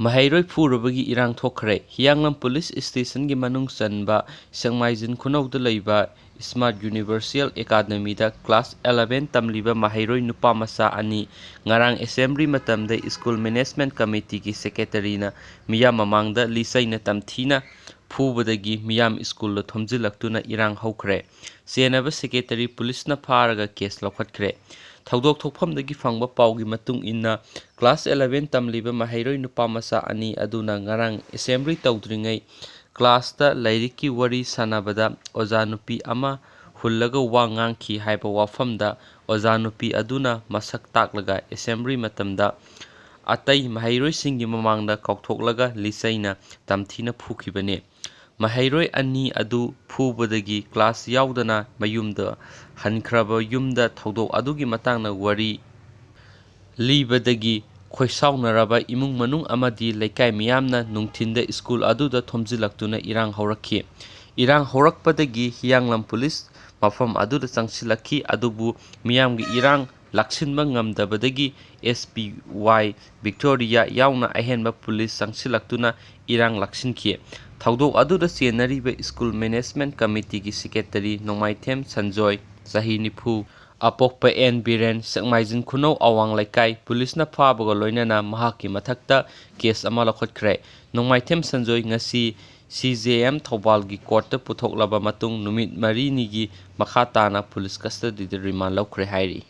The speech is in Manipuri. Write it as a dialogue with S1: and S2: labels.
S1: Maheiroi phurubagi irang thokhre. Hianglam Police Station gi manung chanba Sangmaijin khunauda leiba Smart Universal Academy da Class 11 tamliba Maheiroi nupa masa ani ngarang assembly matamda School Management Committee gi secretary na miyam mamangda lisaina tamthina phubadagi miyam school lo thomjilaktuna irang haukhre. Senaba secretary police na pharaga case lokhatkre. Thaudok thokphamdagi phangba pawgi matung inna Class 11 tamliba Maheiroi nupa masa ani aduna ngarang assembly tawdringai class ta lairiki wari sanabada ojanupi ama hullaga wa ngangki haiba wafamda ojanupi aduna masak taklaga assembly matamda atai Maheiroi singi mamangda kauthoklaga lisaina tamthina phukibane. Maheiroi ani adu phubadagi class yaudana mayumda hankraba yumda thaudok adugi matangna wari libadagi khoisaunaraba imung manung amadi leikai miyamna nungthinda school aduda thomjilaktuna irang haurakhi. Irang haurakpadagi Hianglam Police mafam aduda changsilakhi adubu miyamgi irang laksinba ngamdabadagi SPY Victoria yauna ahenba police changsilaktuna irang laksinki. Thaudok aduda chenariba School Management Committee gi secretary Nongmaithem Sanjoy Sahi Nifu apokpa N Biren Sangmaijin khunau awang laikai police na phabaga loinana mahaki mathakta case ama lokhotkre. Nongmaithem Sanjoy ngasi CJM Thobal gi court ta puthoklaba matung numit 4 ni gi makha tana police custody da remand lokre hairi.